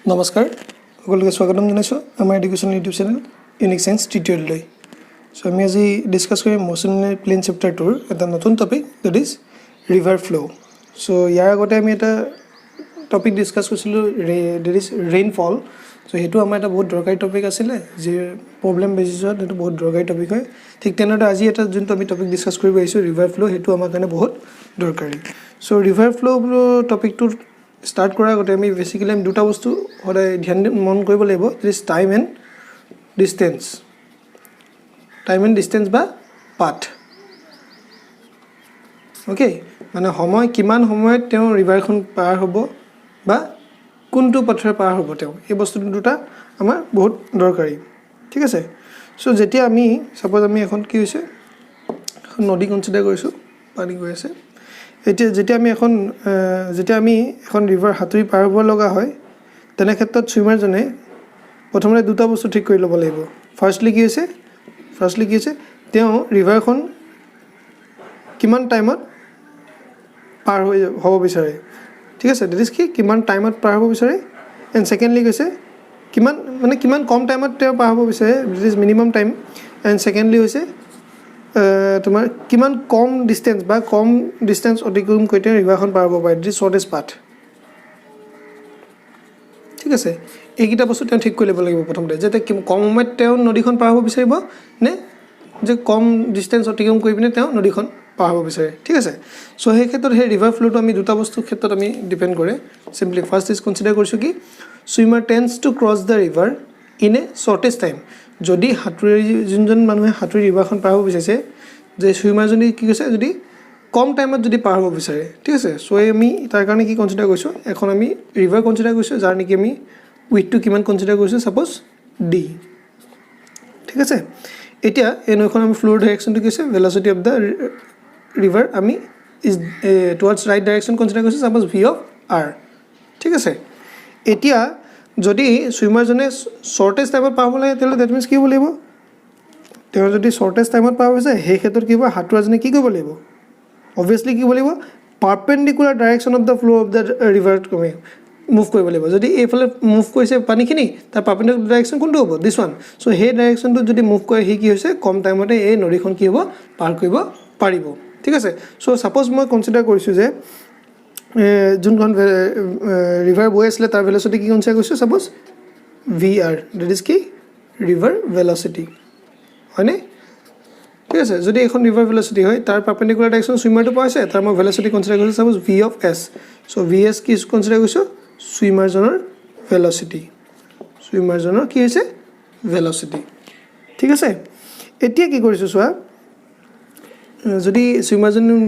নমস্কাৰ সকলোকে স্বাগতম জনাইছোঁ আমাৰ education YouTube channel unique science টিউটোৰিয়েললৈ সো আমি আজি ডিসকাস কৰিম মোশন প্লেন চেপ্টাৰ 2 এটা নতুন topic that is river flow so ইয়াৰ আগতে আমি এটা টপিক ডিসকাস কৰিছিলোঁ দ্যাট ইজ ৰেইনফল সো হেতু আমাৰ এটা বহুত দৰকাৰী টপিক আছিল যে প্ৰবলেম বেচিছত এটা বহুত দৰকাৰী টপিক হয় ঠিক তেনেদৰে আজি এটা যোনটো আমি টপিক ডিসকাস কৰিব আহিছোঁ ৰিভাৰ ফ্লো হেতু আমাৰ কাৰণে বহুত দৰকাৰী সো ৰিভাৰ ফ্লো টপিকটো start কৰা গতে আমি বেসিক্যালি আমি দুটা বস্তু হৰে ধ্যান মন কৰিব লাগিব দিস টাইম এন্ড ডিসটেন্স বা পাথ ওকে মানে সময় কিমান সময়ত তেও ৰিভাৰখন পাৰ হ'ব বা কোনটো পথৰে পাৰ হ'ব তেও এই বস্তু দুটা আমাৰ বহুত দৰকাৰী ঠিক আছে সো যেতিয়া আমি সাপোজ আমি এখন কি হৈছে নদী কনসিডাৰ কৰিছো পানী গৈ আছে যেতিয়া আমি এখন ৰিভাৰ হাতুৰি পাৰ হ'ব লগা হয় তেনে ক্ষেত্ৰত সুইমাৰজনে প্ৰথমতে দুটা বস্তু ঠিক কৰি ল'ব লাগিব ফাৰ্স্টলি কি হৈছে তেওঁ ৰিভাৰখন কিমান টাইমত পাৰ হ'ব বিচাৰে ঠিক আছে দ্যাট ইজ কি কিমান টাইমত পাৰ হ'ব বিচাৰে এণ্ড সেকেন্ডলি কৈছে কিমান কম টাইমত তেওঁ পাৰ হ'ব বিচাৰে that is minimum time and secondly হৈছে তোমাৰ কিমান কম ডিসটেন্স অতিক্ৰম কৰিতে ৰিভাৰখন পাৰ হ'ব পাৰে দি শৰ্টেষ্ট পাথ ঠিক আছে এইকিটা বস্তু তেওঁ ঠিক কৰি ল'ব লাগিব প্ৰথমতে যেতে কম সময়ত তেওঁ নদীখন পাৰ হ'ব বিচাৰিব নে যে কম ডিসটেন্স অতিক্ৰম কৰি পিনে তেওঁ নদীখন পাৰ হ'ব বিচাৰে ঠিক আছে সো সেই ক্ষেত্ৰত সেই ৰিভাৰ ফ্লোটো আমি দুটা বস্তুৰ ক্ষেত্ৰত আমি ডিপেন্ড কৰে সিম্পলি ফাৰ্স্ট ইজ কনসিডাৰ কৰিছো কি swimmer tends to cross the river in a shortest time যদি হাতুৰি যোনজন মানুহে হাতুৰি ৰিভাৰখন পাৰ হ'ব বিচাৰিছে যে সুইমাৰজনী কি কৈছে যদি কম টাইমত যদি পাৰ হ'ব বিচাৰে ঠিক আছে সো আমি তাৰ কাৰণে কি কনসিডাৰ কৰিছো এখন আমি ৰিভাৰ কনসিডাৰ কৰিছো যাৰ নেকি আমি উইথটো কিমান কনসিডাৰ কৰিছো সাপোজ ডি ঠিক আছে এতিয়া এই নৈখন আমি ফ্লোৰ ডাইৰেকশনটো কৈছে ভেলোসিটি অফ দা ৰিভাৰ আমি is towards right direction consider কৰিছো সাপোজ ভি অফ আৰ ঠিক আছে এতিয়া যদি সুইমাৰজনে শৰ্টেষ্ট টাইমত পাব লাগে তেলে দ্যাট মিন্স কি হ'ব লাগিব তেওঁ যদি শৰ্টেষ্ট টাইমত পাব আছে সেই ক্ষেত্ৰত কি হ'ব হাতুৰাজনে কি কৰিব লাগিব obviously কি হ'ব লাগিব perpendicular direction of the flow of the river কমে মুভ কৰিব লাগিব যদি এইফালে মুভ কৰিছে পানীখিনি তাৰ পাৰপেন্ডিকুলাৰ ডাইৰেকশন কোনটো হ'ব দিস ওয়ান সো সেই ডাইৰেকশনটো যদি মুভ কৰে হি কি হৈছে কম টাইমতে এই নদীখন কি হ'ব পাৰ কৰিব পাৰিব ঠিক আছে সো সাপোজ মই কনসিডাৰ কৰিছো যে যোনখন ৰিভাৰ বৈ আছিলে তাৰ ভেলোসিটি কি কনসিডাৰ কৰিছো সাপোজ vr দ্যাট ইজ কি ৰিভাৰ ভেলোসিটি হয়নে ঠিক আছে যদি এখন ৰিভাৰ ভেলোসিটি হয় তাৰ পাৰপেন্ডিকুলাৰ ডাইৰেকশন সুইমাৰটো পাইছে তাৰ মই ভেলোসিটি কনসিডাৰ কৰিছো suppose v of s so vs কি কনসিডাৰ কৰিছো সুইমাৰজনৰ কি হৈছে ভেলোসিটি ঠিক আছে এতিয়া কি কৰিছো চোৱা যদি সুইমাৰজনৰ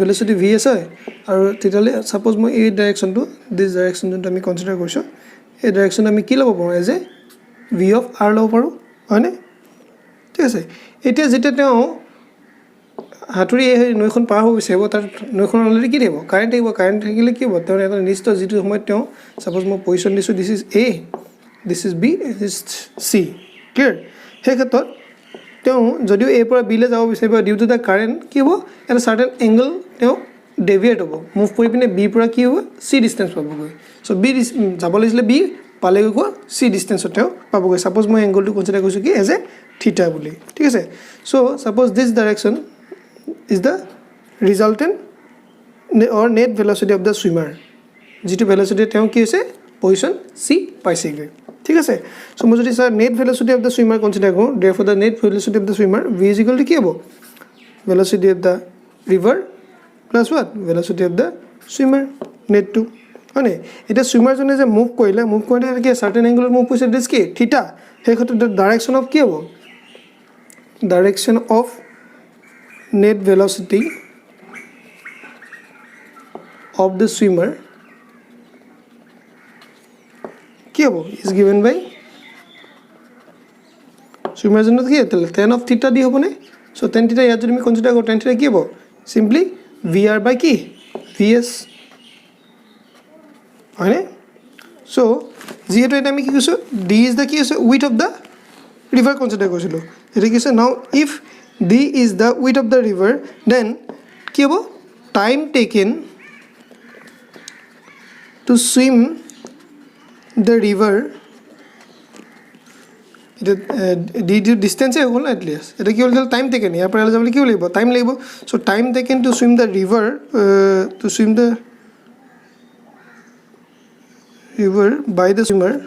ভেলোসিটি vs হয় আৰু তেতিয়ালে সাপোজ মই এই ডাইৰেকশনটো দিস ডাইৰেকশন যোনটো আমি কনসিডাৰ কৰিছো এই ডাইৰেকশন আমি কি ল'ব পাৰো এজ এ v of r ল'ব পাৰো হয়নে ঠিক আছে এতিয়া যেতিয়া তেওঁ হাতুৰি এই নৈখন পাৰ হ'ব বিচাৰিব তাৰ নৈখন অলৰেডি কি থাকিব কাৰেণ্ট থাকিলে কি হ'ব তেওঁ এটা নিশ্চিত যিটো সময়ত তেওঁ সাপোজ মই পজিশন দিছো this is a this is b this c clear সেই ক্ষেত্ৰত তেওঁ যদিও a পৰা b লৈ যাব বিচাৰিব ডিউ টু দা কাৰেণ্ট কি হ'ব এটা সাৰ্টেন এংগল তেওঁ ডেভিয়েট হ'ব মুভ কৰি পিনে b পৰা কি হ'ব c ডিসটেন্স পাবগৈ সো b যাব লাগিছিলে b পালেগৈ কোৱা c ডিসটেন্সত তেওঁ পাবগৈ সাপোজ মই এংগলটো কনসিডাৰ কৰিছো কি এজ এ থিটা বুলি ঠিক আছে so suppose this direction is the resultant or net velocity of the swimmer যেটো velocity তেওঁ কি হৈছে পজিশন c পাইছেগৈ ঠিক আছে সো মই যদি sir net velocity of the swimmer consider কৰো therefore the net velocity of the swimmer v is equal to কি হ'ব velocity of the river plus what velocity of the swimmer net to মানে এটা সুইমাৰ জনে যে move কৰিলে কি সাৰ্টেন এংগলত move কৰিছে দিস কি থিটা সেই ক্ষেত্ৰত ডাইৰেকশন অফ কি হ'ব direction of net velocity of the swimmer কি হ'ব is given by swimmer জনৰ কি আছে tan of theta দি হ'বনে সো tan theta ইয়াত যদি আমি কনসিডাৰ কৰো tan theta কি হ'ব simply vr by কি vs হয়নে সো যেহেতু এটা আমি কি কৈছো d is the কি আছে width of the river consider কৰিছিলো এটা কি আছে now if d is the width of the river then কি হ'ব time taken to swim the river the distance is at least it is time taken here time labor so time taken to swim the river by the swimmer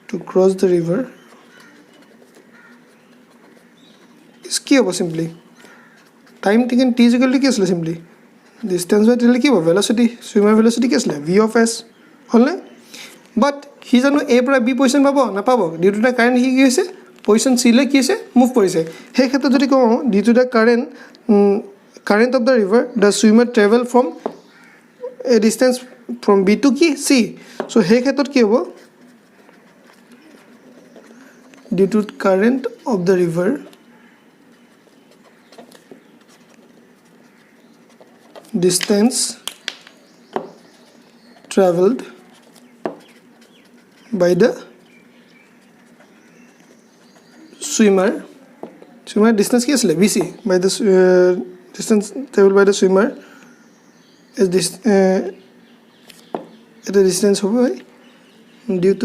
to cross the river is simply time taken t is equal to simply distance by velocity swimmer velocity v of s only but he is a পৰা b position পাব না পাব due to the current he কি হৈছে position c লৈ কি হৈছে move কৰিছে সেই ক্ষেত্ৰত যদি কওঁ due to the current of the river the swimmer travel from a distance from b to কি c so সেই ক্ষেত্ৰত কি হ'ব due to current of the river distance traveled by the swimmer distance কি আছিল bc by the distance traveled by the swimmer is this the distance হ'ব due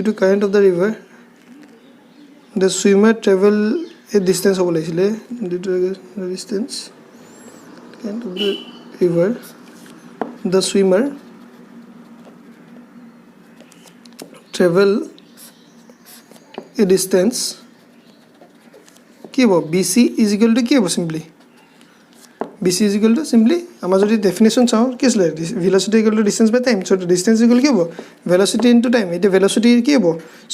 to current of the river the swimmer travel a distance হ'ব লাগিছিল due to the distance current of the river the swimmer travel a distance কি হ'ব bc is equal to কি হ'ব simply bc is equal to simply আমাৰ যদি definition চাওঁ কি আছিল velocity equal to distance by time so distance equal কি হ'ব velocity into time এটা velocity কি হ'ব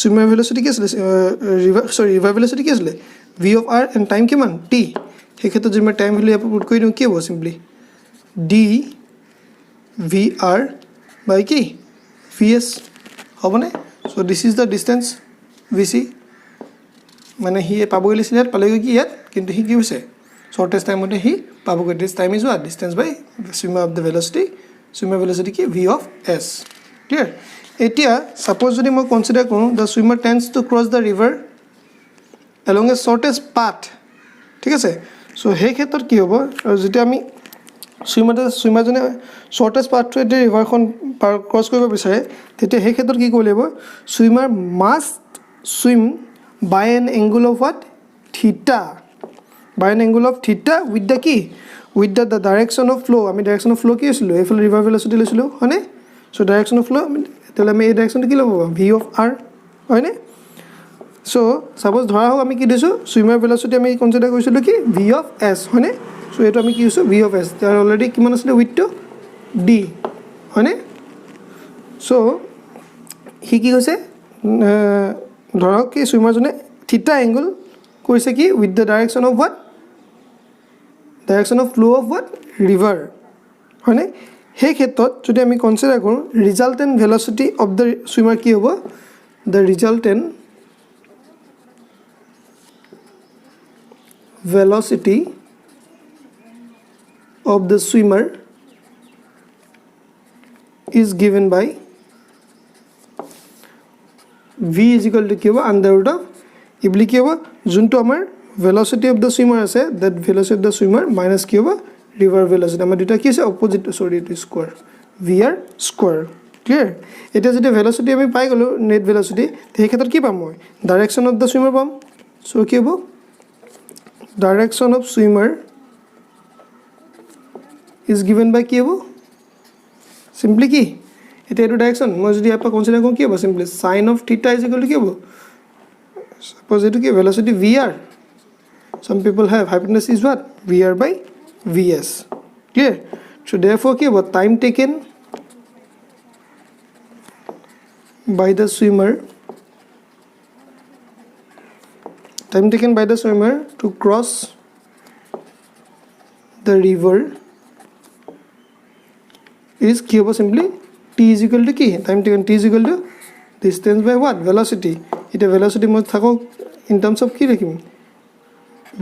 swimmer velocity কি আছিল river velocity কি আছিল v of r and time কিমান t সেই ক্ষেত্ৰত যদি মই time ভ্যালু পুট কৰি দিওঁ কি হ'ব simply d vr by কি vs হ'বনে so this is the distance vc মানে হি পাবগৈ লিছিল ইয়াত পালেগৈ কি ইয়াত কিন্তু হি কি হৈছে shortest time মতে হি পাবগৈ this time is what distance by swimmer of the velocity কি v of s clear এতিয়া suppose যদি মই consider কৰোঁ the swimmer tends to cross the river along a shortest path ঠিক আছে so সেই ক্ষেত্ৰত কি হ'ব যেতিয়া আমি swimmer জনে shortest path to the river খন cross কৰিব বিচাৰে তেতিয়া সেই ক্ষেত্ৰত কি কৰিব লাগিব swimmer must swim by an angle of what theta with the key with the direction of flow আমি direction of flow কি আছিল এইফালে river velocity লৈছিল হয়নে so direction of flow তেলে আমি এই direction কি ল'ব v of r হয়নে so suppose ধৰা হোক আমি কি দিছো swimmer velocity আমি কনসিডাৰ কৰিছিলো কি v of s হয়নে so এটো আমি কি দিছো v of s তাৰ অলৰেডি কিমান আছিল width to d হয়নে so হি কি হৈছে ধৰক কি swimmer জনে theta angle কৰিছে কি with the direction of what direction of flow of what river হয়নে সেই ক্ষেত্ৰত যদি আমি কনসিডাৰ কৰোঁ resultant velocity of the swimmer কি হ'ব the resultant velocity of the swimmer is given by v is equal to কি হ'ব under root of ইবলি কি হ'ব যোনটো আমাৰ velocity of the swimmer আছে that velocity of the swimmer minus কি হ'ব river velocity আমাৰ দুটা কি আছে opposite sorry it is square vr square clear এটা যদি velocity আমি পাই গলো net velocity সেই ক্ষেত্ৰত কি পাম মই direction of the swimmer পাম so কি হ'ব direction of swimmer is given by কি হ'ব simply কি এটা এটো direction মই যদি আপা কনসিডাৰ কৰোঁ কি হ'ব simply sin of theta is equal to কি হ'ব suppose it is velocity vr some people have hypotenuse is what vr by vs clear so therefore কি হ'ব time taken by the swimmer to cross the river is কি হ'ব simply t is equal to কি time taken t is equal to distance by what velocity এটা velocity মই থাকক in terms of কি ৰাখিম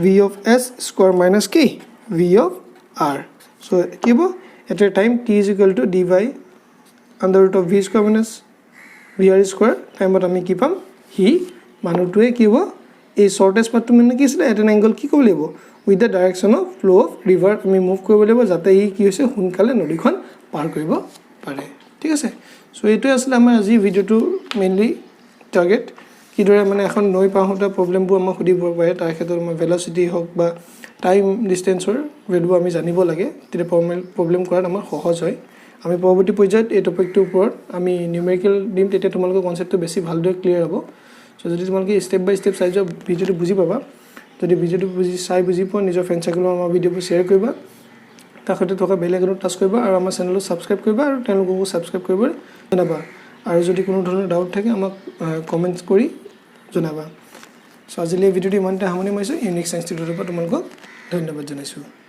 v of s square minus k v of r so কি হ'ব at a time t is equal to d by under root of v square minus vr square time আমি কি পাম হি মানুহটোৱে কি হ'ব এই shortest path মানে কি আছিল at an angle কি কৰিব লাগিব উইথ দ্য ডাইৰেকশ্যন অফ ফ্ল' অফ ৰিভাৰ আমি মুভ কৰিব লাগিব যাতে ই কি হৈছে সোনকালে নদীখন পাৰ কৰিব পাৰে ঠিক আছে চ' এইটোৱে আছিলে আমাৰ আজি ভিডিঅ'টো মেইনলি টাৰ্গেট কিদৰে মানে এখন নৈ পাৰ হওঁতে প্ৰব্লেমবোৰ আমাক সুধিব পাৰে তাৰ ক্ষেত্ৰত আমাৰ ভেলচিটি হওক বা টাইম ডিষ্টেঞ্চৰ ভেলু আমি জানিব লাগে তেতিয়া প্ৰব্লেম কৰাত আমাৰ সহজ হয় আমি পৰৱৰ্তী পৰ্যায়ত এই টপিকটোৰ ওপৰত আমি নিউমেৰিকেল দিম তেতিয়া তোমালোকৰ কনচেপ্টটো বেছি ভালদৰে ক্লিয়াৰ হ'ব চ' যদি তোমালোকে ষ্টেপ বাই ষ্টেপ চাই যোৱা ভিডিঅ'টো বুজি পাবা যদি ভিডিঅ'টো বুজি পোৱা নিজৰ ফ্ৰেণ্ড চাৰ্কেলত আমাৰ ভিডিঅ'বোৰ শ্বেয়াৰ কৰিবা তাৰ সৈতে থকা বেল আইকনত টাচ কৰিবা আৰু আমাৰ চেনেলটো ছাবস্ক্ৰাইব কৰিবা আৰু তেওঁলোককো ছাবস্ক্ৰাইব কৰিবলৈ জনাবা আৰু যদি কোনো ধৰণৰ ডাউট থাকে আমাক কমেণ্টছ কৰি জনাবা চ' আজিলৈ এই ভিডিঅ'টো ইমানতে সামৰণি মাৰিছোঁ ইউনিক চায়েন্স টিউটৰৰ পৰা তোমালোকক ধন্যবাদ জনাইছোঁ